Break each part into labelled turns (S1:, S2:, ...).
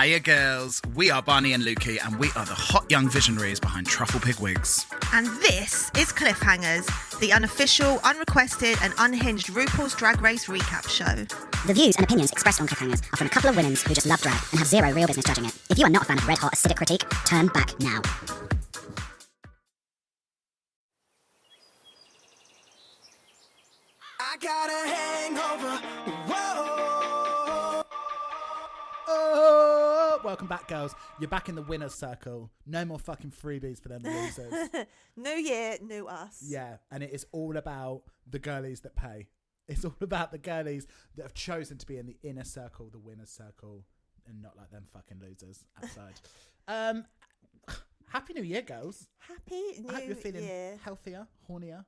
S1: Hiya girls, we are Barney and Lukey and we are the hot young visionaries behind Truffle Pig Wigs.
S2: And this is Cliffhangers, the unofficial, unrequested and unhinged RuPaul's Drag Race recap show.
S3: The views and opinions expressed on Cliffhangers are from a couple of women who just love drag and have zero real business judging it. If you are not a fan of red-hot acidic critique, turn back now.
S4: I got a hangover. Whoa.
S5: Oh, welcome back, girls. You're back in the winner's circle. No more fucking freebies for them losers.
S2: New year, new us.
S5: Yeah, and it is all about the girlies that pay. It's all about the girlies that have chosen to be in the inner circle, the winner's circle, and not like them fucking losers outside. Happy New Year, girls.
S2: Happy New
S5: I hope you're feeling
S2: Year.
S5: healthier, hornier,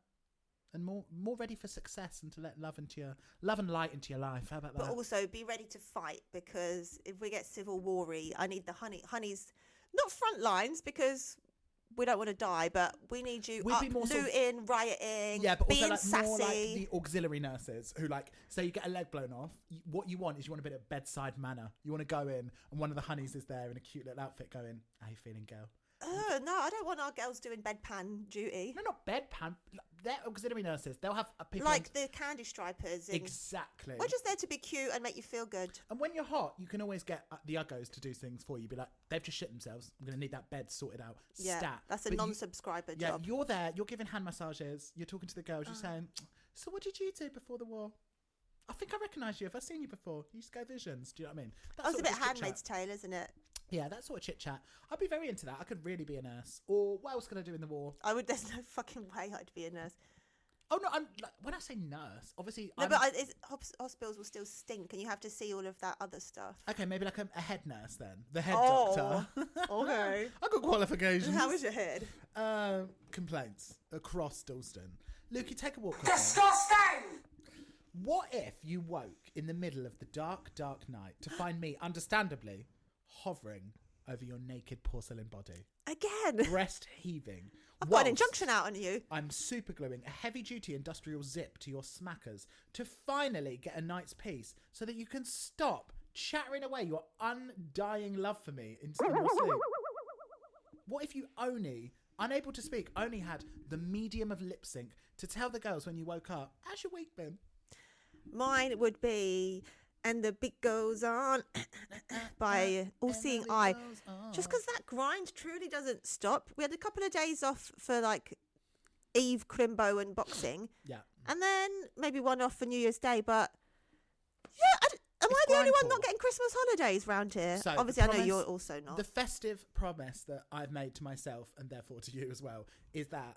S5: and more ready for success and to let love and light into your life. How about that?
S2: But also be ready to fight, because if we get civil war-y, I need the honeys, not front lines because we don't want to die, but we need you
S5: We'd
S2: up,
S5: be more sort of-
S2: looting, rioting,
S5: Yeah, but
S2: being
S5: also like more like
S2: sassy.
S5: the auxiliary nurses who like, say you get a leg blown off, what you want is you want a bit of bedside manner. You want to go in and one of the honeys is there in a cute little outfit going, how you feeling, girl?
S2: No, I don't want our girls doing bedpan duty.
S5: No, not bedpan. They're auxiliary nurses. They'll have people
S2: Like the candy stripers.
S5: Exactly.
S2: We're just there to be cute and make you feel good.
S5: And when you're hot, you can always get the uggos to do things for you. Be like, they've just shit themselves. I'm going to need that bed sorted out.
S2: Yeah,
S5: Stat.
S2: that's a
S5: But
S2: non-subscriber
S5: Yeah,
S2: job.
S5: you're there. You're giving hand massages. You're talking to the girls. You're saying, so what did you do before the war? I think I recognise you. Have I seen you before? You used to go visions. Do you know what I mean? That's
S2: That's a
S5: sort of
S2: bit
S5: just chit-chat.
S2: Handmaid's Tale, isn't it?
S5: Yeah, that sort of chit chat. I'd be very into that. I could really be a nurse. Or what else could I do in the war?
S2: There's no fucking way I'd be a nurse.
S5: Oh no, I'm like, when I say nurse, obviously.
S2: No,
S5: I'm,
S2: but hospitals will still stink, and you have to see all of that other stuff.
S5: okay, maybe like a head nurse then, the head
S2: Oh,
S5: doctor.
S2: okay.
S5: I got qualifications.
S2: How is your head?
S5: Complaints across Dalston. Lukey, take a walk with me.
S4: Disgusting.
S5: What if you woke in the middle of the dark, dark night to find me, understandably, hovering over your naked porcelain body,
S2: Again.
S5: breast heaving?
S2: I've got an
S5: whilst
S2: injunction out on you.
S5: I'm super gluing a heavy-duty industrial zip to your smackers to finally get a night's peace so that you can stop chattering away your undying love for me in your sleep. What if you unable to speak, only had the medium of lip sync to tell the girls when you woke up, how's your week been?
S2: Mine would be "And the Beat Goes On" by All Seeing Eye. Just because that grind truly doesn't stop. We had a couple of days off for like Eve, Crimbo and boxing.
S5: Yeah.
S2: And then maybe one off for New Year's Day. But yeah, am I the only one
S5: grindful.
S2: not getting Christmas holidays round here?
S5: So,
S2: Obviously,
S5: the
S2: I know you're
S5: promise-
S2: also not.
S5: The festive promise that I've made to myself and therefore to you as well is that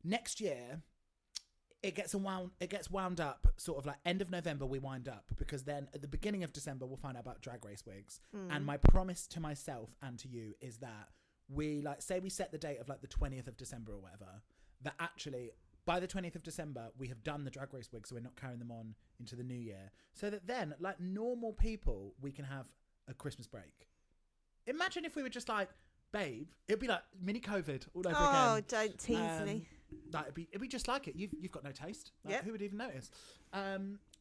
S5: next year it gets wound up sort of like end of November we wind up, because then at the beginning of December we'll find out about Drag Race wigs. And my promise to myself and to you is that we say we set the date of like the 20th of December or whatever, that actually by the 20th of December we have done the Drag Race wigs, so we're not carrying them on into the new year, so that then like normal people we can have a Christmas break. Imagine if we were just like, babe, it'd be like mini COVID all over again.
S2: Oh, don't tease me.
S5: Like it'd be just like it. You've got no taste. Like,
S2: Yep.
S5: Who would even notice?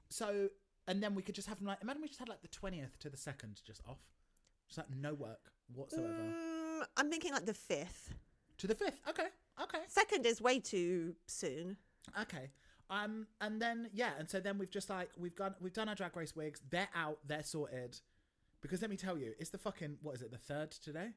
S5: So and then we could just have them like, imagine we just had like the 20th to the 2nd just off, just like no work whatsoever.
S2: I'm thinking like the 5th.
S5: To the 5th. Okay.
S2: 2nd is way too soon.
S5: Okay. And then and so then we've just like we've done our Drag Race wigs. They're out. They're sorted. Because let me tell you, it's the fucking, what is it? The 3rd today?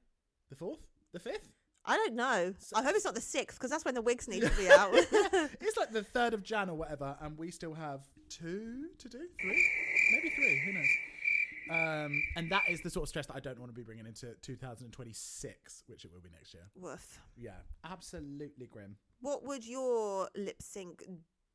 S5: The 4th? The 5th?
S2: I don't know. I hope it's not the 6th, because that's when the wigs need to be out.
S5: It's like the 3rd of Jan or whatever, and we still have 2 to do? 3? Maybe 3. Who knows? And that is the sort of stress that I don't want to be bringing into 2026, which it will be next year.
S2: Woof.
S5: Yeah, absolutely grim.
S2: What would your lip sync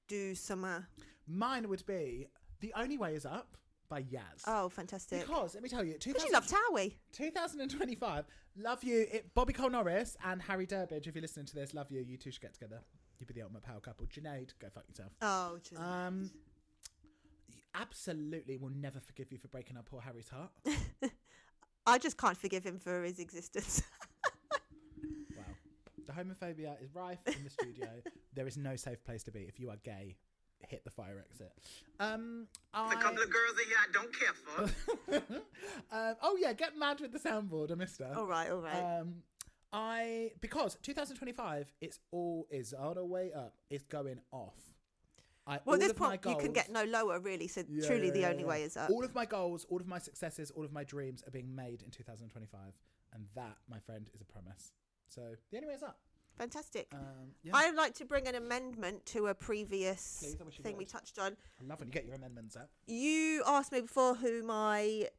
S2: do, Summer?
S5: Mine would be The Only Way Is Up by Yaz.
S2: Oh, fantastic.
S5: Because, let me tell you,
S2: Because you love Towie.
S5: 2025, love you. Bobby Cole Norris and Harry Durbridge, if you're listening to this, love you. You two should get together. You'd be the ultimate power couple. Junaid, go fuck yourself.
S2: Oh, Junaid.
S5: Absolutely will never forgive you for breaking up poor Harry's heart.
S2: I just can't forgive him for his existence.
S5: Wow. The homophobia is rife in the studio. There is no safe place to be. If you are gay, hit the fire exit.
S6: A couple of girls that I don't care for.
S5: Oh yeah, get mad with the soundboard. I missed her.
S2: All right.
S5: Because 2025, it's all is on the way up. It's going off.
S2: Well, at this point, you can get no lower, really. So truly, the only way is up.
S5: All of my goals, all of my successes, all of my dreams are being made in 2025, and that, my friend, is a promise. So the only way is up.
S2: Fantastic.
S5: Yeah.
S2: I'd like to bring an amendment to a previous
S5: Please, I wish you
S2: thing we
S5: would.
S2: touched on.
S5: I love when you get your amendments up.
S2: You asked me before who my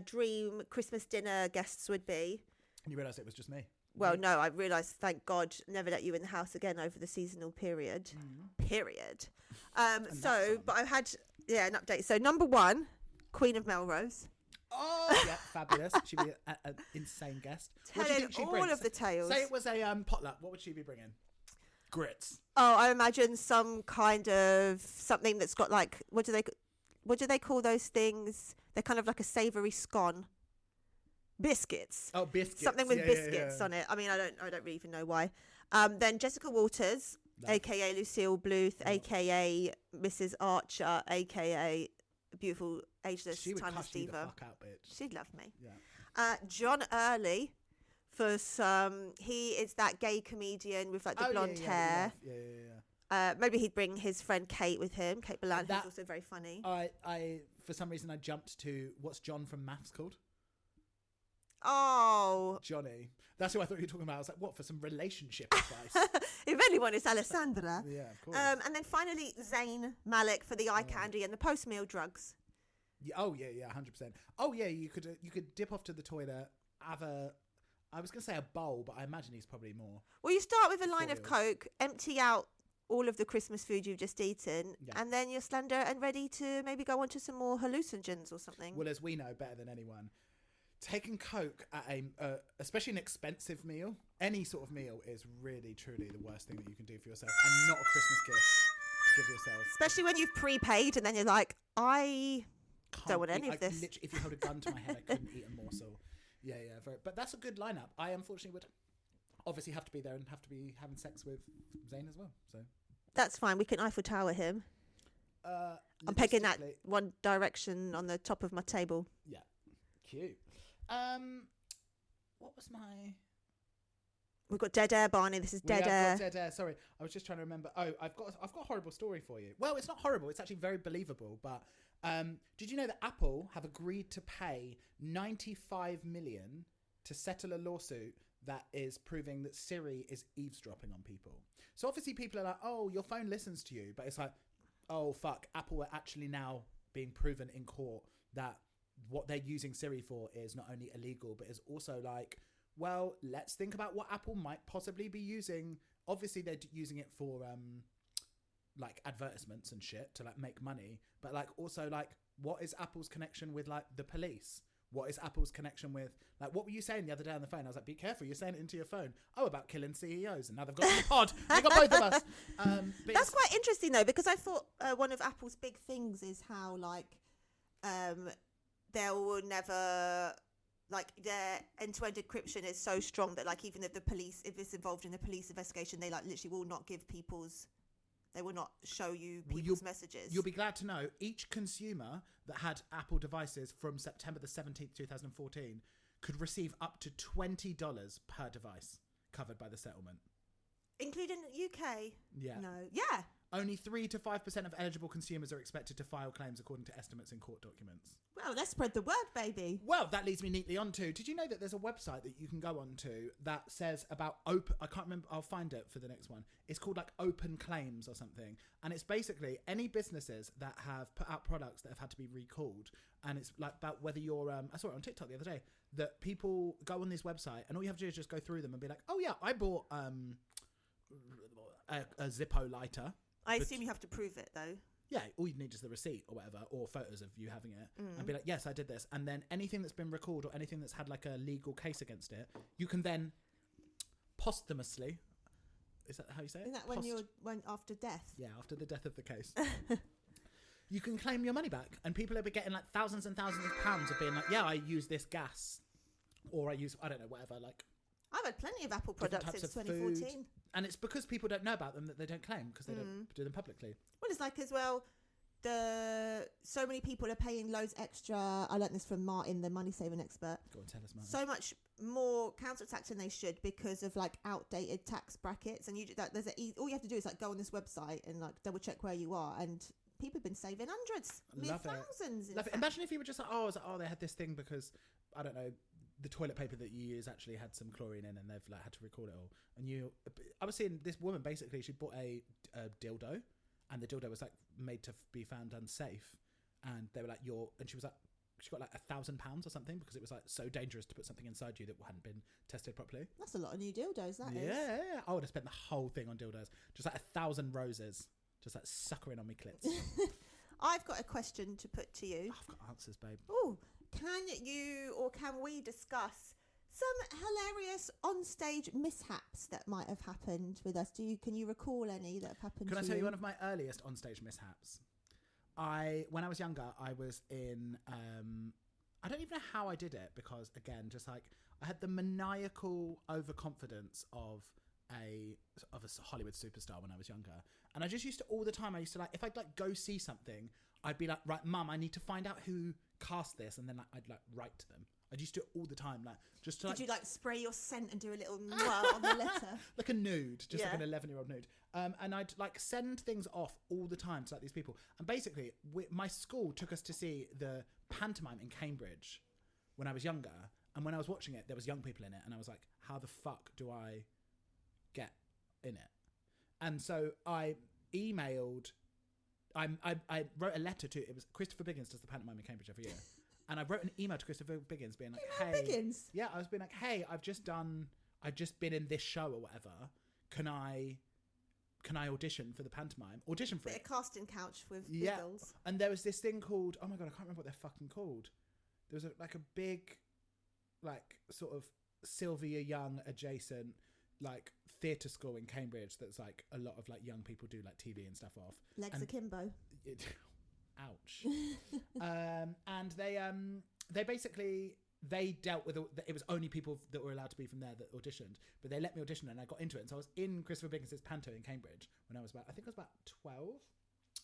S2: dream Christmas dinner guests would be.
S5: And you realised it was just me.
S2: Well, no, I realised, thank God, never let you in the house again over the seasonal period. Period. But I had, an update. So, number 1, Queen of Melrose.
S5: Oh, yeah, fabulous. She'd be an insane guest. What do you
S2: Telling
S5: think she'd
S2: all
S5: bring?
S2: of the tales.
S5: Say it was a potluck. What would she be bringing? Grits.
S2: Oh, I imagine some kind of something that's got like, what do they call those things? They're kind of like a savoury scone. Biscuits.
S5: Oh, biscuits.
S2: Something with biscuits on it. I mean, I don't really even know why. Then Jessica Walters, aka Lucille Bluth, aka Mrs. Archer, aka beautiful ageless
S5: She would
S2: timeless
S5: cuss you the
S2: diva.
S5: fuck out, bitch.
S2: She'd love me.
S5: Yeah.
S2: John Early, for some, he is that gay comedian with like the blonde hair.
S5: Yeah.
S2: Maybe he'd bring his friend Kate with him. Kate Balan,
S5: That-
S2: who's also very funny.
S5: I for some reason I jumped to what's John from Maths called?
S2: Oh,
S5: Johnny. That's who I thought you were talking about. I was like, what, for some relationship advice?
S2: if anyone, it's Alessandra.
S5: Yeah, of course.
S2: And then finally, Zayn Malik for the eye candy and the post-meal drugs.
S5: Yeah, 100%. Oh yeah, you could dip off to the toilet, have I was gonna say a bowl, but I imagine he's probably more.
S2: Well, you start with a line of
S5: Foil.
S2: Coke, empty out all of the Christmas food you've just eaten,
S5: Yeah.
S2: and then you're slender and ready to maybe go on to some more hallucinogens or something.
S5: Well, as we know better than anyone, taking Coke at especially an expensive meal, any sort of meal, is really truly the worst thing that you can do for yourself, and not a Christmas gift to give yourself.
S2: Especially when you've prepaid and then you're like, I don't want any of this.
S5: Literally, if you held a gun to my head, I couldn't eat a morsel. Yeah, but that's a good lineup. I unfortunately would obviously have to be there and have to be having sex with Zayn as well. So
S2: That's fine. We can Eiffel Tower him. I'm pegging that One Direction on the top of my table.
S5: Yeah, cute. What was my?
S2: We've got Dead Air, Barney. This is Dead Air.
S5: Dead Air. Sorry, I was just trying to remember. Oh, I've got a horrible story for you. Well, it's not horrible. It's actually very believable. But did you know that Apple have agreed to pay 95 million to settle a lawsuit that is proving that Siri is eavesdropping on people? So obviously people are like, oh, your phone listens to you, but it's like, oh fuck, Apple are actually now being proven in court that what they're using Siri for is not only illegal, but is also like, well, let's think about what Apple might possibly be using. Obviously, they're using it for like advertisements and shit to like make money, but like also like, what is Apple's connection with like the police? What is Apple's connection with like, what were you saying the other day on the phone? I was like, be careful, you're saying it into your phone. Oh, about killing CEOs, and now they've got the pod. They've got both of us.
S2: That's quite interesting though, because I thought one of Apple's big things is how like they'll never, like, their end-to-end encryption is so strong that like even if if it's involved in a police investigation, they like literally will not give they will not show you people's messages.
S5: You'll be glad to know each consumer that had Apple devices from September the 17th, 2014 could receive up to $20 per device covered by the settlement.
S2: Including the UK?
S5: Yeah.
S2: No. Yeah.
S5: Only 3 to 5% of eligible consumers are expected to file claims according to estimates in court documents.
S2: Well, let's spread the word, baby.
S5: Well, that leads me neatly on to, did you know that there's a website that you can go on to that says about open, I can't remember, I'll find it for the next one. It's called like Open Claims or something. And it's basically any businesses that have put out products that have had to be recalled. And it's like about whether you're, I saw it on TikTok the other day, that people go on this website and all you have to do is just go through them and be like, oh yeah, I bought a Zippo lighter.
S2: I assume you have to prove it though.
S5: Yeah, all you need is the receipt or whatever, or photos of you having it, and be like, yes, I did this. And then anything that's been recalled or anything that's had like a legal case against it, you can then posthumously, is that how you say it?
S2: Isn't that when after death?
S5: Yeah, after the death of the case. You can claim your money back, and people are getting like thousands and thousands of pounds of being like, yeah, I use this gas, or I use, I don't know, whatever, like.
S2: I've had plenty of Apple
S5: different
S2: products
S5: types
S2: since
S5: of food.
S2: 2014.
S5: And it's because people don't know about them that they don't claim, because they don't do them publicly.
S2: Well, it's like as well, so many people are paying loads extra. I learnt this from Martin, the money saving expert.
S5: Go on, tell us, Martin.
S2: So much more council tax than they should because of like outdated tax brackets. And all you have to do is like go on this website and like double check where you are. And people have been saving hundreds, thousands.
S5: Love it. Imagine if you were just like, they had this thing because, I don't know, the toilet paper that you use actually had some chlorine in, and they've like had to recall it all. And I was seeing this woman, basically she bought a dildo, and the dildo was like made to be found unsafe, and they were like, and she was like, she got like £1,000 or something because it was like so dangerous to put something inside you that hadn't been tested properly.
S2: That's a lot of new dildos, that is.
S5: Yeah, I would have spent the whole thing on dildos, just like 1,000 roses, just like suckering on me clits.
S2: I've got a question to put to you.
S5: I've got answers, babe.
S2: Oh, can we discuss some hilarious onstage mishaps that might have happened with us? Can you recall any that have happened to you?
S5: Can I tell you one of my earliest onstage mishaps? When I was younger, I was in, I don't even know how I did it, because again, just like I had the maniacal overconfidence of a Hollywood superstar when I was younger. And I just used to, all the time, I used to like, if I'd like go see something, I'd be like, right, Mum, I need to find out who cast this. And then like, I'd like write to them. I used to do it all the time, like just to, like,
S2: did you like spray your scent and do a little noir on the letter?
S5: Like a nude, just like
S2: Yeah.
S5: an 11-year-old nude. And I'd like send things off all the time to like these people. And basically, my school took us to see the pantomime in Cambridge when I was younger. And when I was watching it, there was young people in it, and I was like, how the fuck do I get in it? And so I emailed. I wrote a letter to. It was Christopher Biggins does the pantomime in Cambridge every year. And I wrote an email to Christopher Biggins being like, hey.
S2: Biggins?
S5: Yeah, I was being like, hey, I've just been in this show or whatever. Can I audition for the pantomime? Audition for
S2: Bit
S5: it.
S2: of casting couch with
S5: Yeah.
S2: Biggles.
S5: And there was this thing called, oh my God, I can't remember what they're fucking called. There was like a big, like sort of Sylvia Young adjacent, like theatre school in Cambridge that's like a lot of like young people do like TV and stuff off.
S2: Legs
S5: And
S2: akimbo.
S5: ouch. And they basically, they dealt with it was only people that were allowed to be from there that auditioned, but they let me audition and I got into it. And so I was in Christopher Biggins' panto in Cambridge when I was about 12,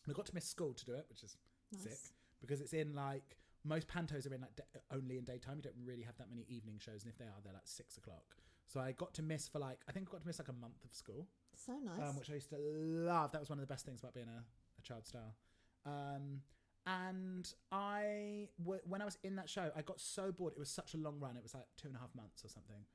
S5: and I got to miss school to do it, which is sick, because it's in like, most pantos are in like only in daytime. You don't really have that many evening shows, and if they are, they're like 6 o'clock. So I got to miss like a month of school.
S2: So nice.
S5: Which I used to love. That was one of the best things about being a child star. And when I was in that show, I got so bored. It was such a long run. It was like 2.5 months or something.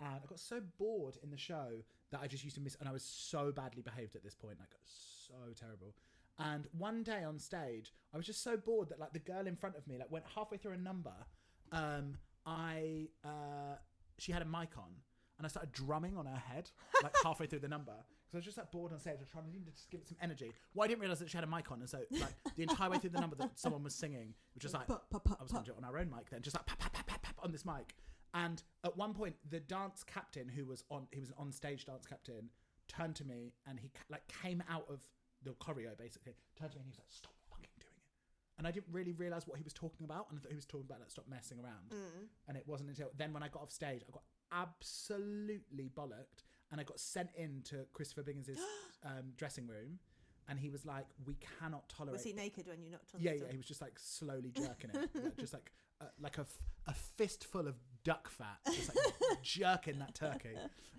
S5: And I got so bored in the show that I just used to miss. And I was so badly behaved at this point, like so terrible. And one day on stage, I was just so bored that like the girl in front of me like went halfway through a number. She had a mic on, and I started drumming on her head like halfway through the number. So I was just like bored on stage. I was trying to just give it some energy. Well, I didn't realise that she had a mic on, and so like the entire way through the number that someone was singing, which was like, I was going to do it on our own mic then, just like pap, pap, pap, pap, pap on this mic. And at one point, the dance captain he was an on-stage dance captain, turned to me, and he like came out of the choreo basically, turned to me and he was like, stop fucking doing it. And I didn't really realise what he was talking about, and I thought he was talking about like stop messing around. And it wasn't until then when I got off stage, I got absolutely bollocked, and I got sent into Christopher Biggins' dressing room, and he was like, we cannot tolerate.
S2: Was he naked when you knocked on
S5: Yeah,
S2: the
S5: yeah,
S2: door?
S5: he was just like slowly jerking it, like, just like a fistful of duck fat, just like jerking that turkey,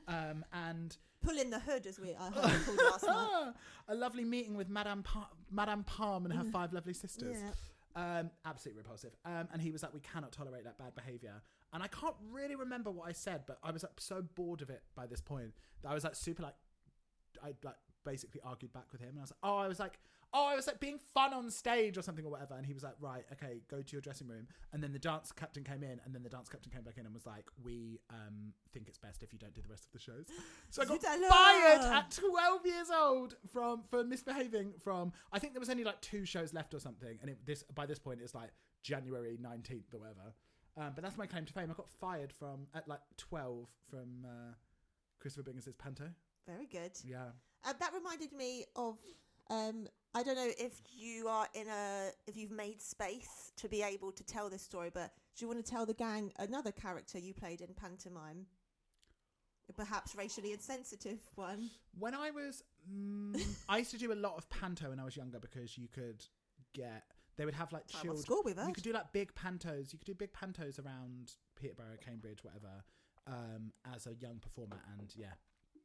S5: and
S2: Pulling the hood, as I heard called last night.
S5: a lovely meeting with Madame Palm and her 5 lovely sisters.
S2: Yeah.
S5: Absolutely repulsive. And he was like, we cannot tolerate that bad behaviour. And I can't really remember what I said, but I was like so bored of it by this point that I was like super like, I like basically argued back with him, and I was like being fun on stage or something or whatever. And he was like, right, okay, go to your dressing room. And then the dance captain came in, and then the dance captain came back in and was like, we think it's best if you don't do the rest of the shows. So I got fired at 12 years old for misbehaving from, I think there was only like 2 shows left or something. And by this point it's like January 19th or whatever. But that's my claim to fame. I got fired at like 12 from Christopher Biggins' panto.
S2: Very good.
S5: Yeah.
S2: That reminded me of, I don't know if you've made space to be able to tell this story, but do you want to tell the gang another character you played in pantomime? perhaps racially insensitive one.
S5: When I was, I used to do a lot of panto when I was younger because you could get. They would have like
S2: I went
S5: chilled.
S2: to school with
S5: You
S2: us.
S5: could do like big pantos. You could do big pantos around Peterborough, Cambridge, whatever, as a young performer, and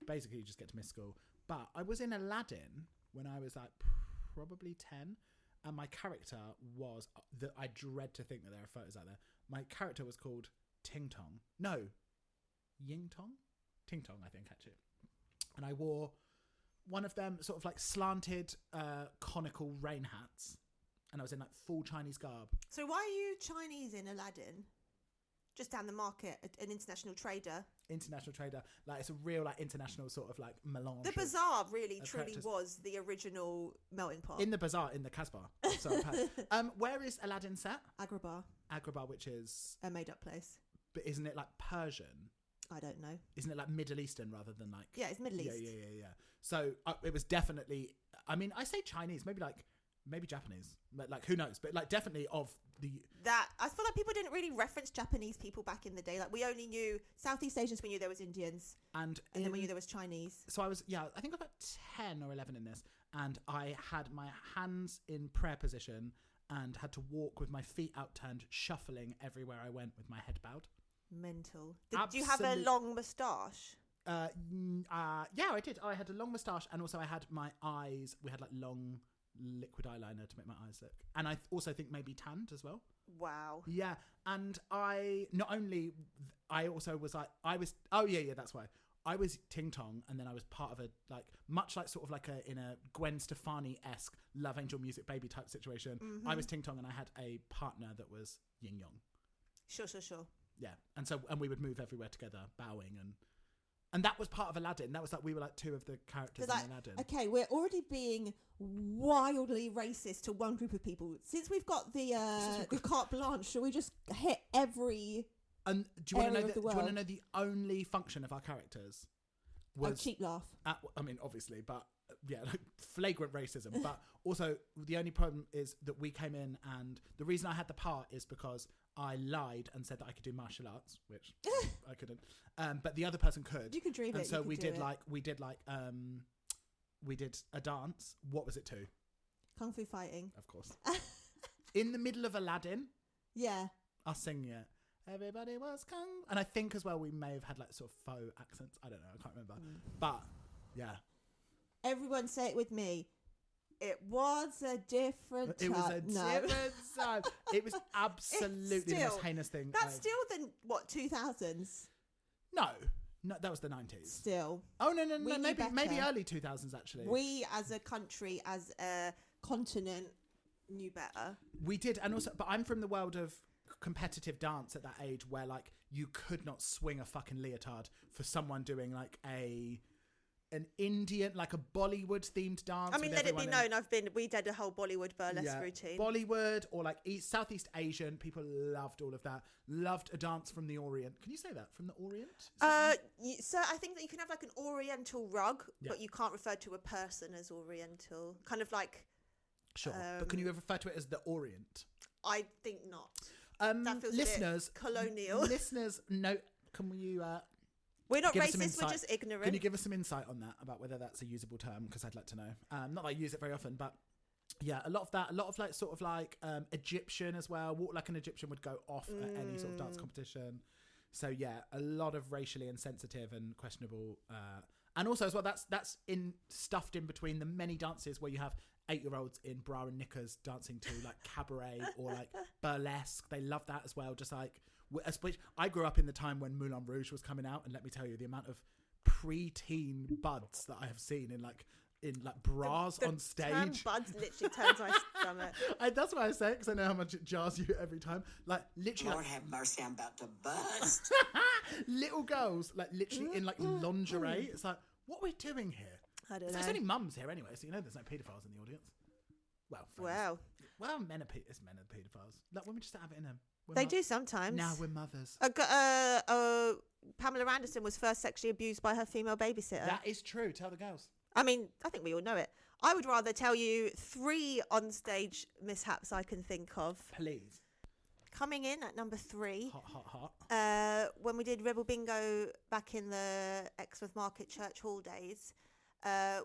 S5: basically you just get to miss school. But I was in Aladdin when I was like probably 10, and my character was that I dread to think that there are photos out there. My character was called Ting Tong. No, Ying Tong, Ting Tong, I think actually, and I wore one of them sort of like slanted conical rain hats. And I was in like full Chinese garb.
S2: So why are you Chinese in Aladdin? Just down the market, an international trader.
S5: International trader. Like it's a real like international sort of like melange.
S2: The bazaar really truly
S5: characters.
S2: was the original melting pot.
S5: In the bazaar, in the Casbah. So where is Aladdin set?
S2: Agrabah,
S5: Agrabah, which is...
S2: a made up place.
S5: But isn't it like Persian?
S2: I don't know.
S5: Isn't it like Middle Eastern rather than like...
S2: Yeah, it's Middle East.
S5: Yeah. So it was definitely... I mean, I say Chinese, maybe Japanese, like who knows, but like definitely of the
S2: That I feel like people didn't really reference Japanese people back in the day. Like we only knew Southeast Asians. We knew there was Indians,
S5: and
S2: then we knew there was Chinese.
S5: So I was I think about 10 or 11 in this, and I had my hands in prayer position and had to walk with my feet outturned, shuffling everywhere I went with my head bowed.
S2: Mental. Did you have a long moustache?
S5: Yeah, I did. I had a long moustache, and also I had my eyes. We had like long liquid eyeliner to make my eyes look, and I also think maybe tanned as well.
S2: Wow.
S5: Yeah, and I also was like that's why I was Ting Tong, and then I was part of a like much like sort of like in a Gwen Stefani-esque Love Angel Music Baby type situation. I was Ting Tong, and I had a partner that was Yin Yong.
S2: Sure.
S5: Yeah, and we would move everywhere together, bowing and that was part of Aladdin. That was like we were like two of the characters in Aladdin.
S2: Okay, we're already being wildly racist to one group of people. Since we've got the carte blanche, shall we just hit every
S5: And do you want to know the only function of our characters was
S2: cheap laugh?
S5: I mean, obviously, but like flagrant racism. But also, the only problem is that we came in, and the reason I had the part is because I lied and said that I could do martial arts, which I couldn't. But the other person could.
S2: You could dream
S5: and
S2: it.
S5: so
S2: we did
S5: a dance. What was it to?
S2: Kung Fu fighting.
S5: Of course. In the middle of Aladdin.
S2: Yeah.
S5: Us singing it. Everybody was kung. And I think as well we may have had like sort of faux accents. I don't know. I can't remember. But yeah.
S2: Everyone say it with me. It was a different time.
S5: It was a different time. It was absolutely the most heinous thing.
S2: That's still the, 2000s?
S5: No, that was the 90s.
S2: Still.
S5: Oh, no, maybe
S2: better.
S5: early 2000s, actually.
S2: We, as a country, as a continent, knew better.
S5: We did, and also, but I'm from the world of competitive dance at that age where, like, you could not swing a fucking leotard for someone doing, like, an Indian, like a Bollywood-themed dance.
S2: I mean, let it be known, we did a whole Bollywood burlesque routine.
S5: Bollywood or like Southeast Asian, people loved all of that. Loved a dance from the Orient. Can you say that? From the Orient?
S2: So I think that you can have like an Oriental rug, but you can't refer to a person as Oriental. Kind of like...
S5: Sure, but can you refer to it as the Orient?
S2: I think not. That feels
S5: listeners,
S2: a bit colonial.
S5: Listeners, no, can you...
S2: We're not racist, we're just ignorant.
S5: Can you give us some insight on that, about whether that's a usable term? Because I'd like to know. Not that I use it very often, but yeah, a lot of that. A lot of like sort of like Egyptian as well. Walk like an Egyptian would go off at any sort of dance competition. So yeah, a lot of racially insensitive and questionable. And also as well, that's stuffed in between the many dances where you have 8-year-olds in bra and knickers dancing to like cabaret or like burlesque. They love that as well. Just like... I grew up in the time when Moulin Rouge was coming out, and let me tell you, the amount of pre-teen buds that I have seen in bras on stage.
S2: The term buds literally turns my stomach.
S5: That's why I say it, because I know how much it jars you every time. Like literally,
S4: Lord have mercy, I'm about to bust.
S5: little girls, like literally in like lingerie. It's like, what are we doing here?
S2: I don't know.
S5: There's only mums here anyway, so you know there's no paedophiles in the audience. Well, men are paedophiles. Like women just don't have it in them.
S2: They do sometimes.
S5: Now we're mothers.
S2: Pamela Anderson was first sexually abused by her female babysitter.
S5: That is true. Tell the girls.
S2: I mean, I think we all know it. I would rather tell you 3 onstage mishaps I can think of.
S5: Please.
S2: coming in at number 3.
S5: Hot.
S2: When we did Rebel Bingo back in the Exmouth Market Church Hall days,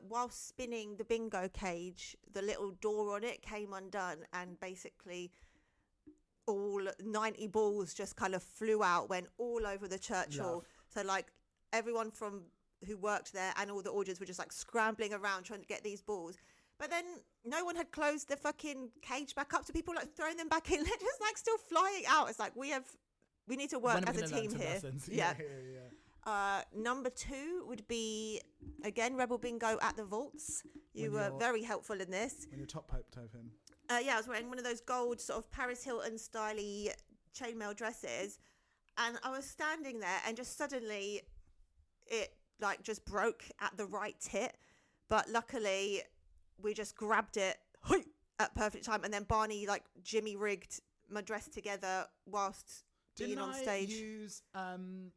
S2: while spinning the bingo cage, the little door on it came undone, and basically all 90 balls just kind of flew out, went all over the church hall. So like everyone from who worked there and all the audience were just like scrambling around trying to get these balls. But then no one had closed the fucking cage back up, so people like throwing them back in. They're just like still flying out. It's like we need to work as a team here. Yeah. Number 2 would be again Rebel Bingo at the Vaults. You were very helpful in this.
S5: When you're top in.
S2: Yeah, I was wearing one of those gold sort of Paris Hilton styly chainmail dresses, and I was standing there, and just suddenly it like just broke at the right tit, but luckily we just grabbed it at perfect time, and then Barney like Jimmy rigged my dress together whilst being on stage.
S5: Didn't I use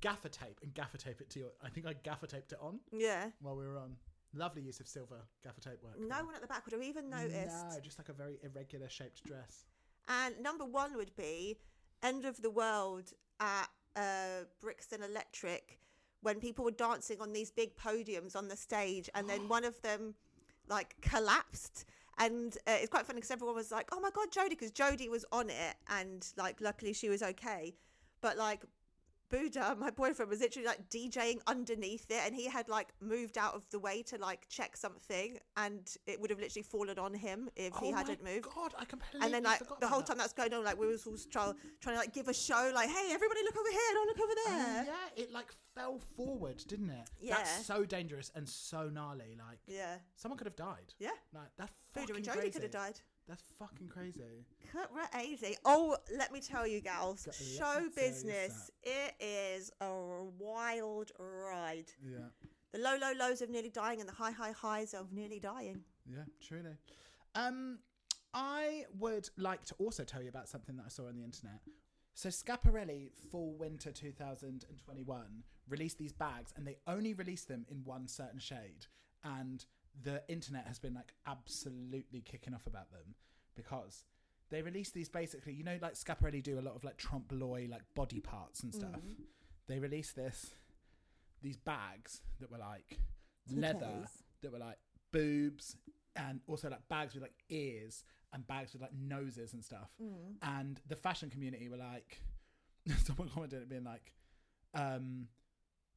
S5: gaffer tape and gaffer tape it to your... I think I gaffer taped it on.
S2: Yeah.
S5: While we were on. Lovely use of silver gaffer tape work.
S2: No one at the back would have even noticed.
S5: No, just like a very irregular shaped dress.
S2: And number 1 would be End of the World at Brixton Electric, when people were dancing on these big podiums on the stage, and then one of them like collapsed, and it's quite funny because everyone was like, oh my god, Jodie, because Jodie was on it, and like luckily she was okay, but like Buddha, my boyfriend, was literally like DJing underneath it, and he had like moved out of the way to like check something, and it would have literally fallen on him if he hadn't moved.
S5: Oh my god, I completely
S2: And then like
S5: forgot
S2: the whole
S5: about
S2: time that's going on, like we were all trying to like give a show, like, hey, everybody look over here, don't look over there.
S5: Yeah, it like fell forward, didn't it?
S2: Yeah.
S5: That's so dangerous and so gnarly. Like,
S2: Yeah.
S5: someone could have died.
S2: Yeah.
S5: Like, that's
S2: Buddha
S5: fucking
S2: and Jodie
S5: crazy.
S2: could have died.
S5: That's fucking crazy.
S2: Crazy. Oh, let me tell you, gals,
S5: Let me
S2: show
S5: tell you
S2: business, it is a wild ride.
S5: Yeah.
S2: The low lows of nearly dying and the high highs of nearly dying.
S5: Yeah, truly. I would like to also tell you about something that I saw on the internet. So Schiaparelli, fall winter 2021, released these bags, and they only released them in one certain shade. And the internet has been like absolutely kicking off about them, because they released these basically, you know, like Schiaparelli do a lot of like trompe l'oeil, like body parts and stuff. They released these bags that were like leather, that were like boobs, and also like bags with like ears and bags with like noses and stuff. And the fashion community were like, someone commented it being like,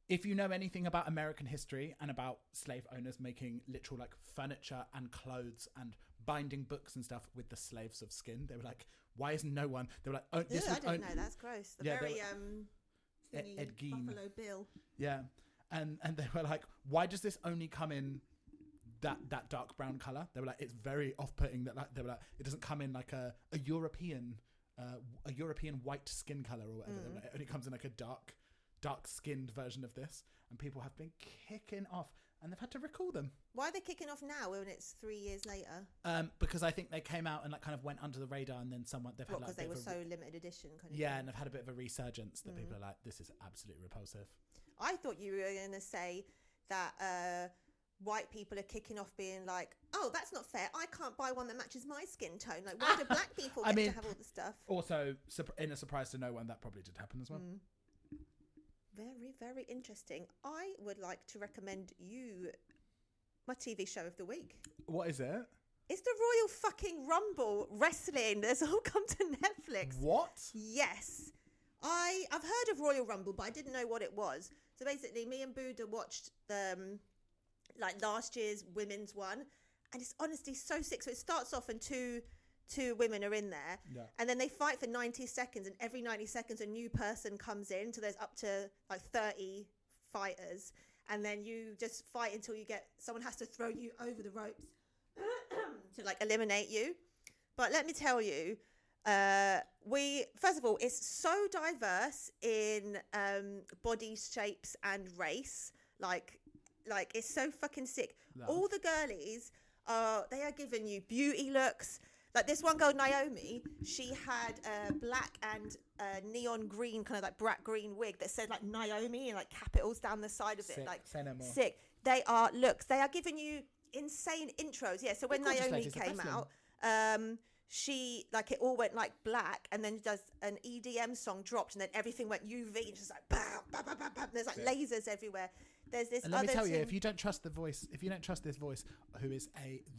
S5: if you know anything about American history and about slave owners making literal like furniture and clothes and binding books and stuff with the slaves of skin, they were like, why isn't no one? They were like, oh, this
S2: I didn't know, that's gross. The very
S5: Ed Gein.
S2: Buffalo Bill.
S5: Yeah, and they were like, why does this only come in that dark brown color? They were like, it's very off-putting that, like, they were like, it doesn't come in like a European white skin color or whatever. They were like, it only comes in like a dark skinned version of this, and people have been kicking off, and they've had to recall them.
S2: Why are they kicking off now when it's 3 years later?
S5: Because I think they came out and like kind of went under the radar, and then they've had like
S2: because they were so limited edition kind of
S5: yeah,
S2: thing.
S5: and they've had a bit of a resurgence that people are like, this is absolutely repulsive.
S2: I thought you were going to say that white people are kicking off being like, oh, that's not fair, I can't buy one that matches my skin tone, like why do black people get to have all the stuff? Also,
S5: in a surprise to no one, that probably did happen as well.
S2: Very, very interesting. I would like to recommend you my TV show of the week.
S5: What is it?
S2: It's the Royal fucking Rumble wrestling that's all come to Netflix.
S5: What?
S2: Yes. I've heard of Royal Rumble, but I didn't know what it was. So basically, me and Buddha watched like last year's women's one, and it's honestly so sick. So it starts off and two women are in there, and then they fight for 90 seconds, and every 90 seconds a new person comes in, so there's up to like 30 fighters, and then you just fight until someone has to throw you over the ropes to like eliminate you. But let me tell you, first of all, it's so diverse in body shapes and race, like it's so fucking sick. All the girlies they are giving you beauty looks. Like this one girl, Naomi, she had a black and neon green, kind of like brat green wig that said like Naomi and like capitals down the side of it. Like sick. They are giving you insane intros. Yeah. So when Naomi came out, she like it all went like black, and then does an EDM song dropped, and then everything went UV, and just like bam, bam, bam, bam, bam. There's like lasers everywhere. There's this.
S5: And let me tell you, if you don't trust this voice, who is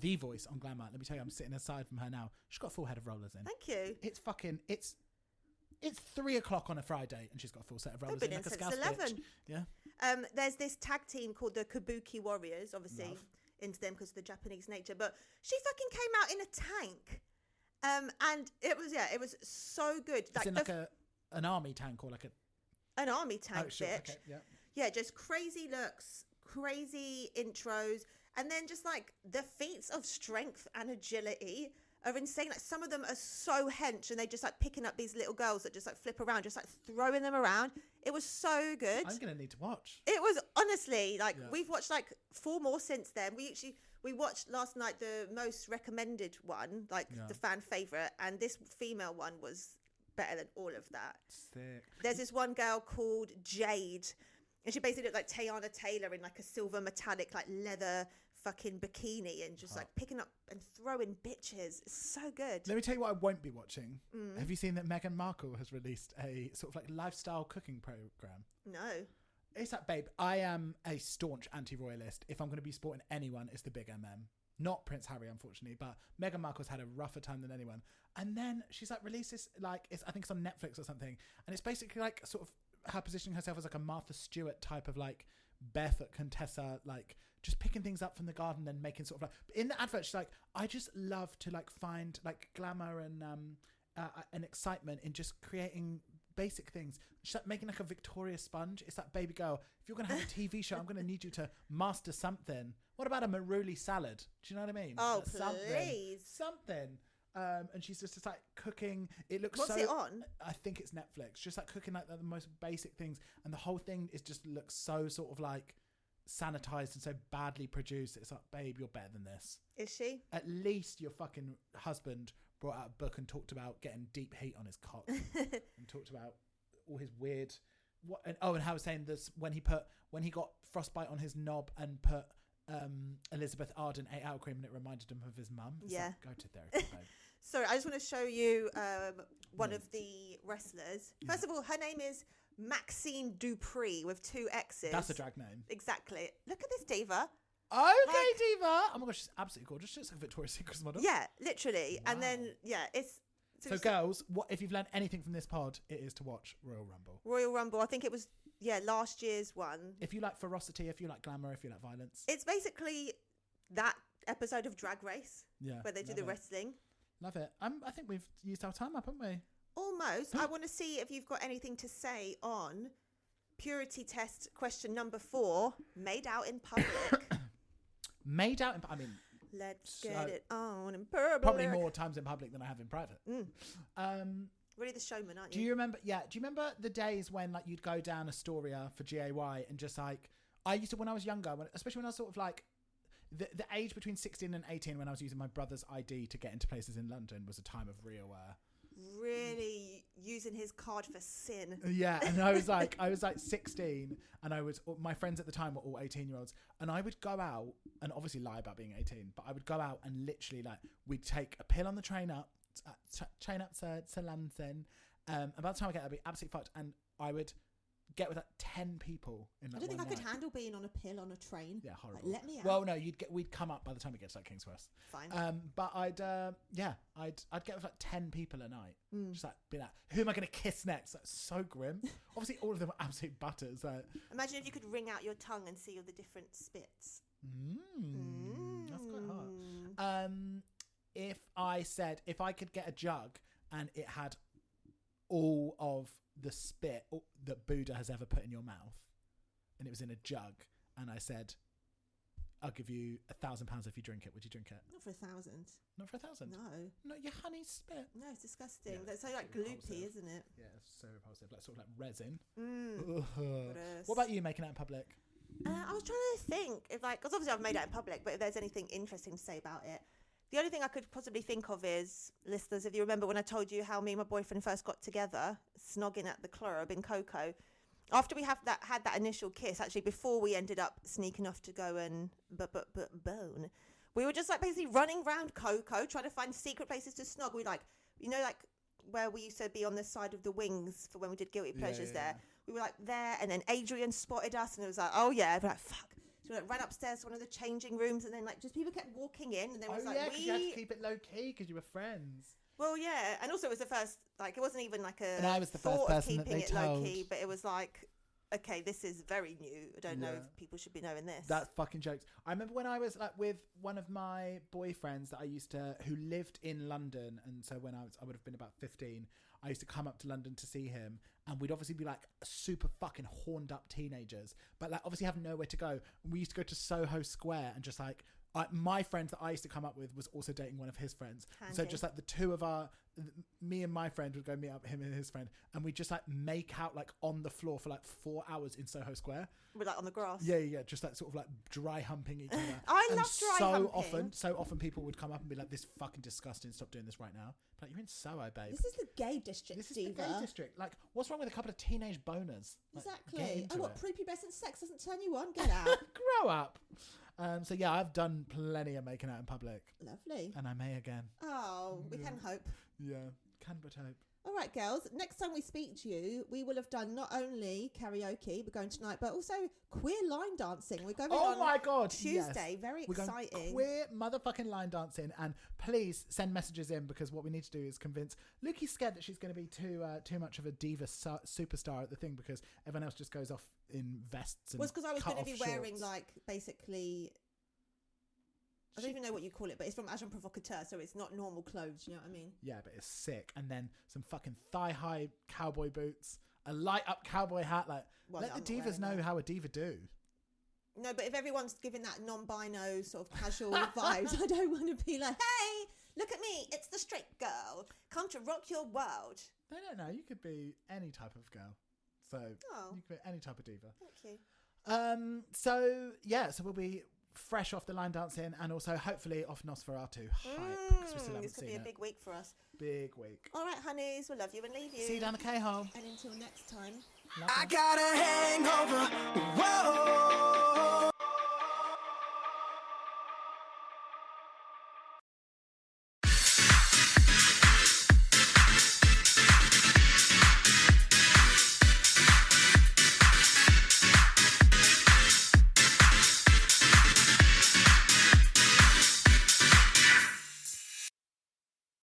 S5: the voice on Glamour, let me tell you, I'm sitting aside from her now. She's got a full head of rollers in.
S2: Thank you.
S5: It's 3 o'clock on a Friday, and she's got a full set of rollers
S2: They've
S5: in
S2: been
S5: like a
S2: in since
S5: scouse
S2: 11.
S5: bitch. Yeah.
S2: There's this tag team called the Kabuki Warriors, obviously
S5: Love.
S2: into them because of the Japanese nature, but she fucking came out in a tank. And it was so good.
S5: It's in like an army tank or like
S2: an army tank,
S5: sure,
S2: bitch.
S5: okay, yeah.
S2: Yeah, just crazy looks, crazy intros, and then just like the feats of strength and agility are insane. Like some of them are so hench, and they just like picking up these little girls that just like flip around, just like throwing them around. It was so good.
S5: I'm gonna need to watch.
S2: It was honestly like we've watched like 4 more since then. We watched last night the most recommended one, like the fan favorite, and this female one was better than all of that.
S5: Sick.
S2: There's this one girl called Jade, and she basically looked like Tayana Taylor in like a silver metallic like leather fucking bikini, and just like picking up and throwing bitches. It's so good.
S5: Let me tell you what I won't be watching. Have you seen that Meghan Markle has released a sort of like lifestyle cooking program?
S2: No.
S5: It's like, babe, I am a staunch anti-royalist. If I'm going to be supporting anyone, it's the big MM. Not Prince Harry, unfortunately, but Meghan Markle's had a rougher time than anyone. And then she's like released this, like, I think it's on Netflix or something. And it's basically like sort of her positioning herself as like a Martha Stewart type of like barefoot Contessa, like just picking things up from the garden and making sort of like, in the advert, she's like, I just love to like find like glamour and excitement in just creating basic things. She's like making like a Victoria sponge. It's like, baby girl, if you're going to have a TV show, I'm going to need you to master something. What about a maruli salad? Do you know what I mean?
S2: Oh,
S5: Like,
S2: please.
S5: Something. And she's just like cooking. It looks
S2: What's
S5: so.
S2: it on?
S5: I think it's Netflix. Just like cooking like the most basic things, and the whole thing is just looks so sort of like sanitized and so badly produced. It's like, babe, you're better than this.
S2: Is she?
S5: At least your fucking husband brought out a book and talked about getting deep heat on his cock and talked about all his weird and how I was saying this when he got frostbite on his knob and put Elizabeth Arden 8-hour cream, and it reminded him of his mum. It's
S2: Yeah.
S5: like, go to therapy, babe.
S2: Sorry, I just want to show you one of the wrestlers. First of all, her name is Maxine Dupree with 2 X's.
S5: That's a drag name.
S2: Exactly. Look at this diva.
S5: Okay, diva. Oh my gosh, she's absolutely gorgeous. She's like a Victoria's Secret model.
S2: Yeah, literally.
S5: Wow.
S2: And then, yeah, it's...
S5: So girls, what if you've learned anything from this pod, it is to watch Royal Rumble.
S2: Royal Rumble, I think it was, last year's one.
S5: If you like ferocity, if you like glamour, if you like violence.
S2: It's basically that episode of Drag Race
S5: Yeah,
S2: where they do
S5: love
S2: the
S5: it.
S2: wrestling.
S5: Love it. I think we've used our time up, haven't we?
S2: Almost. I want to see if you've got anything to say on purity test question number 4, made out in public.
S5: Made out in... I mean...
S2: Let's
S5: So-
S2: get it on in public.
S5: Probably more times in public than I have in private.
S2: Really the showman, aren't
S5: Do
S2: you?
S5: you remember? Yeah. Do you remember the days when like you'd go down Astoria for GAY and just like I used to when I was younger, especially when I was sort of like the age between 16 and 18 when I was using my brother's ID to get into places in London was a time of real.
S2: Really using his card for sin.
S5: Yeah, and I was like 16, and my friends at the time were all 18-year-olds, and I would go out and obviously lie about being 18, but I would go out and literally like we'd take a pill on the train up to London, and by the time I get there, I'd be absolutely fucked, and I would get with like 10 people in like
S2: I don't think I
S5: one
S2: could
S5: night.
S2: handle being on a pill on a train.
S5: Yeah, horrible.
S2: Like, let me out.
S5: Well, no, we'd come up by the time it gets to like King's Cross.
S2: Fine.
S5: But I'd get with like 10 people a night. Just like be like, who am I going to kiss next? That's so grim. Obviously, all of them are absolute butters.
S2: Imagine if you could wring out your tongue and see all the different spits.
S5: That's quite hot. If I could get a jug and it had all of the spit that Buddha has ever put in your mouth, and it was in a jug, and I said, I'll give you £1,000 if you drink it, would you drink it?
S2: Not for 1,000.
S5: Not for 1,000?
S2: No.
S5: No, your honey spit.
S2: No, it's disgusting.
S5: Yeah,
S2: That's so like
S5: so
S2: gloopy,
S5: repulsive.
S2: isn't it?
S5: Yeah, it's so repulsive, like sort of like resin.
S2: Gross.
S5: What about you making out in public?
S2: I was trying to think if like, because obviously I've made out in public, but if there's anything interesting to say about it. The only thing I could possibly think of is, listeners, if you remember when I told you how me and my boyfriend first got together, snogging at the clurb in Coco, after we had that initial kiss, actually before we ended up sneaking off to go and bone, We were just like basically running around Coco, trying to find secret places to snog. We like, you know, like where we used to be on the side of the wings for when we did Guilty Pleasures there. We were like there, and then Adrian spotted us, and it was like, oh yeah, we're like, fuck. So we like, ran upstairs to one of the changing rooms, and then like just people kept walking in, and then it was like,
S5: you had to keep it low key because you were friends.
S2: Well, yeah, and also it was the first, like, it wasn't even like a
S5: and I was the first
S2: thought
S5: person
S2: of
S5: that
S2: keeping
S5: they
S2: it
S5: told.
S2: low key, but it was like, okay, this is very new. I don't know if people should be knowing this.
S5: That's fucking jokes. I remember when I was like with one of my boyfriends that I used to, who lived in London, and so when I would have been about 15, I used to come up to London to see him, and we'd obviously be like super fucking horned up teenagers, but like obviously have nowhere to go. We used to go to Soho Square and just like, my friend that I used to come up with was also dating one of his friends. So just like the two of me and my friend would go meet up him and his friend, and we just like make out like on the floor for like 4 hours in Soho Square.
S2: We're like on the grass.
S5: Yeah, just like sort of like dry humping each other.
S2: I love dry humping.
S5: So often people would come up and be like, "This is fucking disgusting. Stop doing this right now." But like, you're in Soho, babe.
S2: This is the gay district,
S5: This is
S2: Diva.
S5: the gay district. Like, what's wrong with a couple of teenage boners? Like,
S2: Exactly.
S5: get into
S2: And what,
S5: it.
S2: prepubescent sex doesn't turn you on? Get out.
S5: Grow up. So yeah, I've done plenty of making out in public,
S2: Lovely.
S5: and I may again.
S2: Oh, we can hope.
S5: Yeah, can but hope.
S2: All right, girls. Next time we speak to you, we will have done not only karaoke, we're going tonight, but also queer line dancing. We're going on
S5: my god,
S2: Tuesday.
S5: yes.
S2: Very
S5: We're
S2: exciting.
S5: Going queer motherfucking line dancing, and please send messages in, because what we need to do is convince Lukey's scared that she's going to be too much of a diva superstar at the thing, because everyone else just goes off in vests and
S2: Well, it's because I was going to be wearing
S5: shorts.
S2: like basically, I don't even know what you call it, but it's from Agent Provocateur, so it's not normal clothes. You know what I mean?
S5: Yeah, but it's sick. And then some fucking thigh-high cowboy boots, a light-up cowboy hat. Like,
S2: Well,
S5: let
S2: I'm
S5: the
S2: not
S5: divas
S2: wearing
S5: know how a diva do.
S2: No, but if everyone's giving that non-bino sort of casual vibes, I don't want to be like, hey, look at me, it's the straight girl, come to rock your world.
S5: They don't know. You could be any type of girl. So you could be any type of diva.
S2: Thank you.
S5: So we'll be fresh off the line dancing, and also hopefully off Nosferatu hype, because we still haven't
S2: It's going
S5: seen
S2: to be a
S5: it.
S2: big week for us.
S5: Big week.
S2: All right, honeys, we'll love you and leave you.
S5: See you down the K-hole.
S2: And until next time.
S5: Love
S6: I
S5: you.
S6: got a hangover. Whoa.